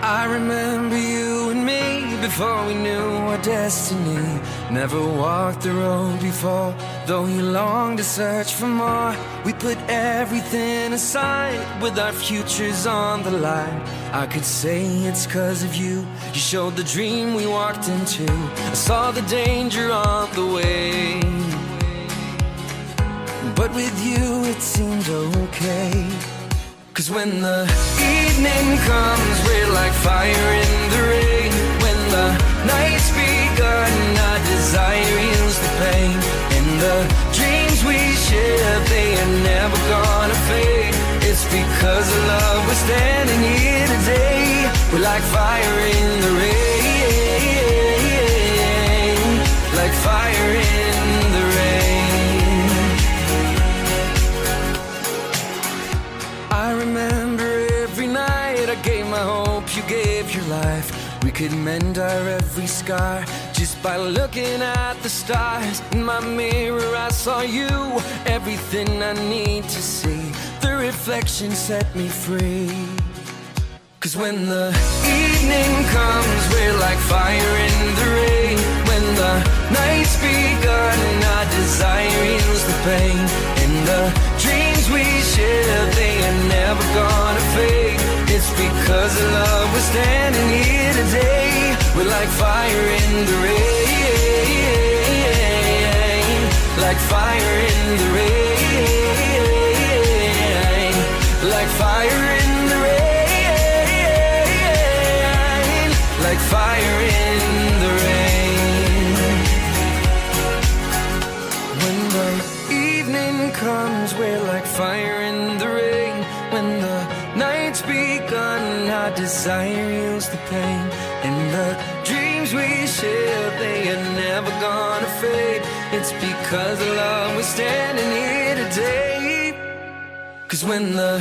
I remember you and me before we knew our destiny. Never walked the road before, though you longed to search for more. We put everything aside with our futures on the line. I could say it's 'cause of you. You showed the dream we walked into. I saw the danger on the way, but with you it seemed okay. 'Cause when the evening comes, we're like fire in the rain. When the night's begun, our desire heals the pain. And the dreams we share, they are never gonna fade. It's because of love we're standing here today. We're like fire in the rain, like fire in the rain. I remember every night I gave my hope, you gave your life. We could mend our every scar just by looking at the stars. In my mirror I saw you, everything I need to see. The reflection set me free. 'Cause when the evening comes, we're like fire in the rain. When the night's begun, our desire heals the pain. And the dreams we share, they are never gonna fade. It's because of love we're standing here today. We're like fire in the rain, like fire in the rain, like fire in the rain, like fire in the rain. When the evening comes, we're like fire in the rain. When the night's begun, our desire heals the pain. And the dreams we share, they are never gonna fade. It's because of love we're standing here today. 'Cause when the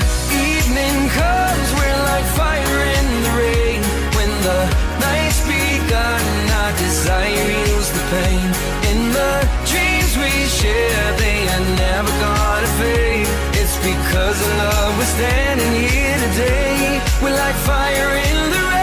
evening comes, we're like fire in the rain. When the night's begun, our desire heals the pain. And the dreams we share, they are never gonna fade. It's because of love we're standing here today. We're like fire in the rain.